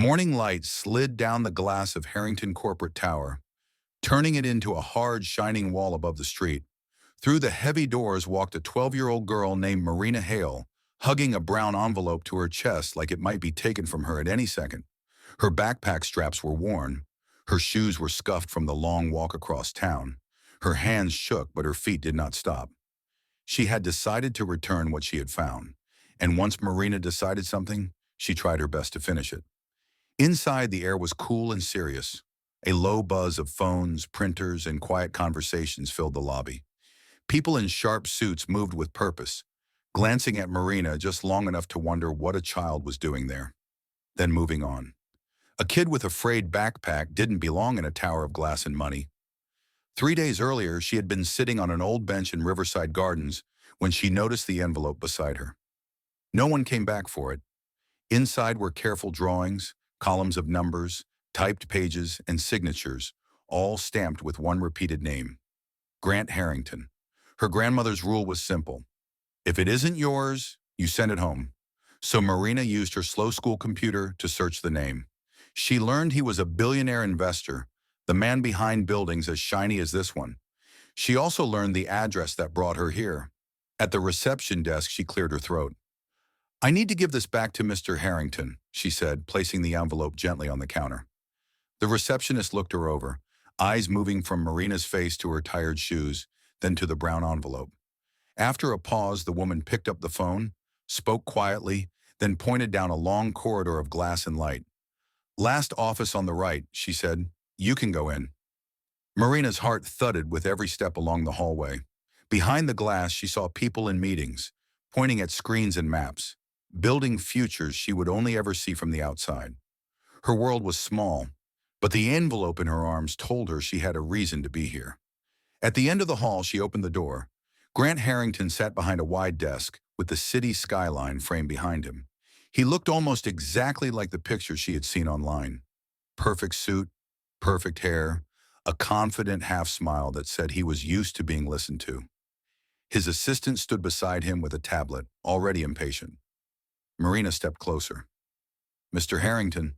Morning light slid down the glass of Harrington Corporate Tower, turning it into a hard, shining wall above the street. Through the heavy doors walked a 12-year-old girl named Marina Hale, hugging a brown envelope to her chest like it might be taken from her at any second. Her backpack straps were worn. Her shoes were scuffed from the long walk across town. Her hands shook, but her feet did not stop. She had decided to return what she had found, and once Marina decided something, she tried her best to finish it. Inside, the air was cool and serious. A low buzz of phones, printers, and quiet conversations filled the lobby. People in sharp suits moved with purpose, glancing at Marina just long enough to wonder what a child was doing there, then moving on. A kid with a frayed backpack didn't belong in a tower of glass and money. 3 days earlier, she had been sitting on an old bench in Riverside Gardens when she noticed the envelope beside her. No one came back for it. Inside were careful drawings, columns of numbers, typed pages, and signatures, all stamped with one repeated name: Grant Harrington. Her grandmother's rule was simple: if it isn't yours, you send it home. So Marina used her slow school computer to search the name. She learned he was a billionaire investor, the man behind buildings as shiny as this one. She also learned the address that brought her here. At the reception desk, she cleared her throat. "I need to give this back to Mr. Harrington," she said, placing the envelope gently on the counter. The receptionist looked her over, eyes moving from Marina's face to her tired shoes, then to the brown envelope. After a pause, the woman picked up the phone, spoke quietly, then pointed down a long corridor of glass and light. "Last office on the right," she said. "You can go in." Marina's heart thudded with every step along the hallway. Behind the glass, she saw people in meetings, pointing at screens and maps, building futures she would only ever see from the outside. Her world was small, but the envelope in her arms told her she had a reason to be here. At the end of the hall, she opened the door. Grant Harrington sat behind a wide desk, with the city skyline framed behind him. He looked almost exactly like the pictures she had seen online. Perfect suit, perfect hair, a confident half-smile that said he was used to being listened to. His assistant stood beside him with a tablet, already impatient. Marina stepped closer. "Mr. Harrington."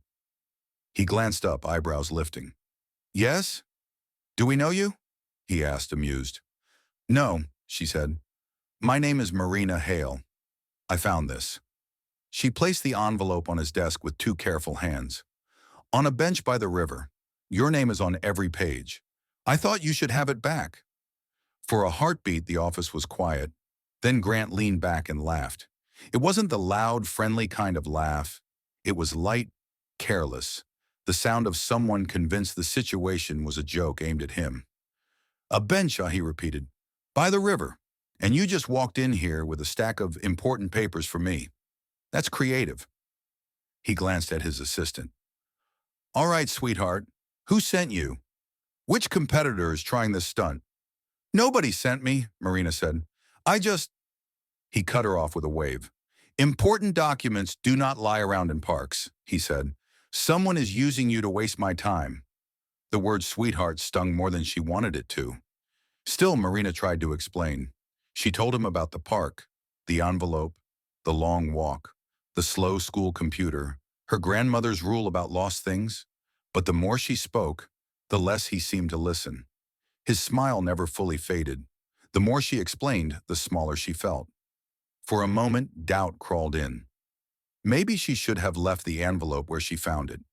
He glanced up, eyebrows lifting. "Yes? Do we know you?" he asked, amused. "No," she said. "My name is Marina Hale. I found this." She placed the envelope on his desk with two careful hands. "On a bench by the river. Your name is on every page. I thought you should have it back." For a heartbeat, the office was quiet. Then Grant leaned back and laughed. It wasn't the loud, friendly kind of laugh. It was light, careless, the sound of someone convinced the situation was a joke aimed at him. "A bench," he repeated, "by the river. And you just walked in here with a stack of important papers for me. That's creative." He glanced at his assistant. "All right, sweetheart. Who sent you? Which competitor is trying this stunt?" "Nobody sent me," Marina said. "I just—" He cut her off with a wave. "Important documents do not lie around in parks," he said. "Someone is using you to waste my time." The word sweetheart stung more than she wanted it to. Still, Marina tried to explain. She told him about the park, the envelope, the long walk, the slow school computer, her grandmother's rule about lost things. But the more she spoke, the less he seemed to listen. His smile never fully faded. The more she explained, the smaller she felt. For a moment, doubt crawled in. Maybe she should have left the envelope where she found it.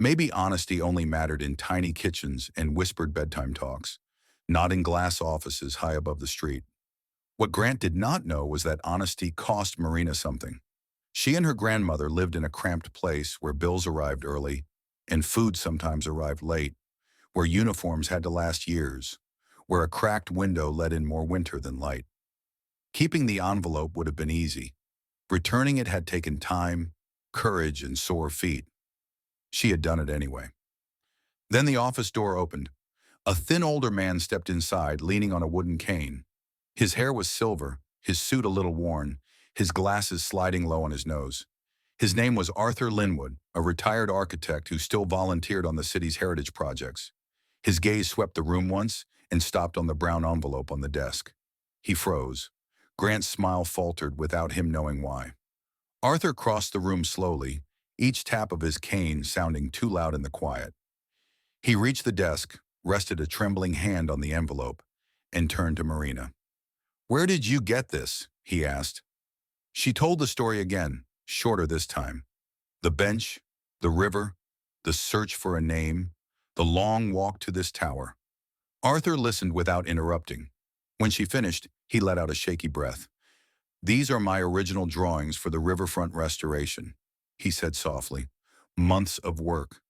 Maybe honesty only mattered in tiny kitchens and whispered bedtime talks, not in glass offices high above the street. What Grant did not know was that honesty cost Marina something. She and her grandmother lived in a cramped place where bills arrived early and food sometimes arrived late, where uniforms had to last years, where a cracked window let in more winter than light. Keeping the envelope would have been easy. Returning it had taken time, courage, and sore feet. She had done it anyway. Then the office door opened. A thin older man stepped inside, leaning on a wooden cane. His hair was silver, his suit a little worn, his glasses sliding low on his nose. His name was Arthur Lynwood, a retired architect who still volunteered on the city's heritage projects. His gaze swept the room once and stopped on the brown envelope on the desk. He froze. Grant's smile faltered without him knowing why. Arthur crossed the room slowly, each tap of his cane sounding too loud in the quiet. He reached the desk, rested a trembling hand on the envelope, and turned to Marina. "Where did you get this?" he asked. She told the story again, shorter this time. The bench, the river, the search for a name, the long walk to this tower. Arthur listened without interrupting. When she finished, he let out a shaky breath. "These are my original drawings for the riverfront restoration," he said softly. "Months of work.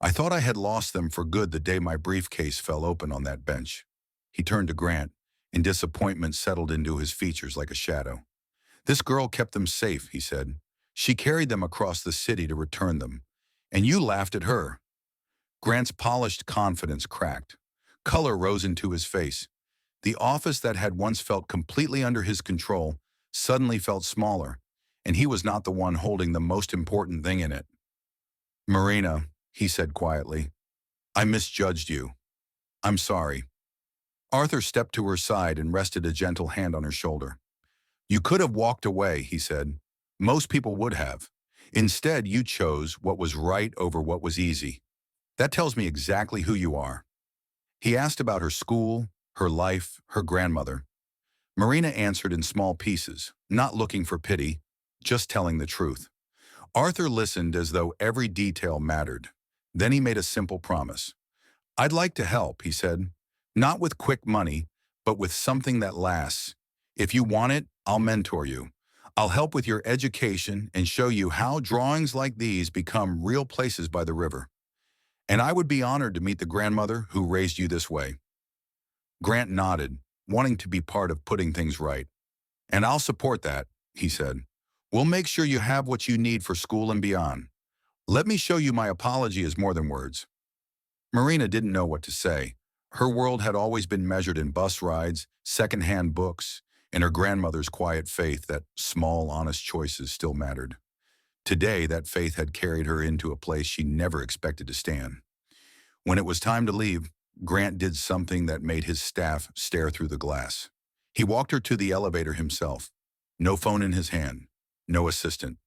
I thought I had lost them for good the day my briefcase fell open on that bench." He turned to Grant, and disappointment settled into his features like a shadow. "This girl kept them safe," he said. "She carried them across the city to return them. And you laughed at her." Grant's polished confidence cracked. Color rose into his face. The office that had once felt completely under his control suddenly felt smaller, and he was not the one holding the most important thing in it. "Marina," he said quietly, "I misjudged you. I'm sorry." Arthur stepped to her side and rested a gentle hand on her shoulder. "You could have walked away," he said. "Most people would have. Instead, you chose what was right over what was easy. That tells me exactly who you are." He asked about her school, her life, her grandmother. Marina answered in small pieces, not looking for pity, just telling the truth. Arthur listened as though every detail mattered. Then he made a simple promise. "I'd like to help," he said. "Not with quick money, but with something that lasts. If you want it, I'll mentor you. I'll help with your education and show you how drawings like these become real places by the river. And I would be honored to meet the grandmother who raised you this way." Grant nodded, wanting to be part of putting things right. "And I'll support that," he said. "We'll make sure you have what you need for school and beyond. Let me show you my apology is more than words." Marina didn't know what to say. Her world had always been measured in bus rides, secondhand books, and her grandmother's quiet faith that small, honest choices still mattered. Today, that faith had carried her into a place she never expected to stand. When it was time to leave, Grant did something that made his staff stare through the glass. He walked her to the elevator himself. No phone in his hand, no assistant.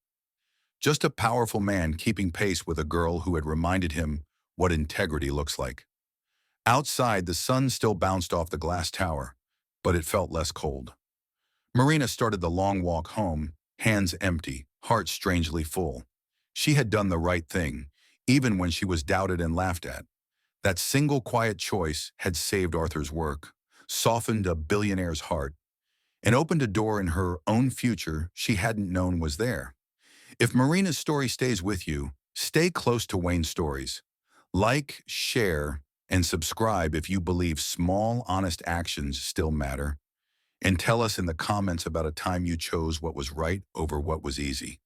Just a powerful man keeping pace with a girl who had reminded him what integrity looks like. Outside, the sun still bounced off the glass tower, but it felt less cold. Marina started the long walk home, hands empty, heart strangely full. She had done the right thing, even when she was doubted and laughed at. That single quiet choice had saved Arthur's work, softened a billionaire's heart, and opened a door in her own future she hadn't known was there. If Marina's story stays with you, stay close to Wayne's stories. Like, share, and subscribe if you believe small, honest actions still matter. And tell us in the comments about a time you chose what was right over what was easy.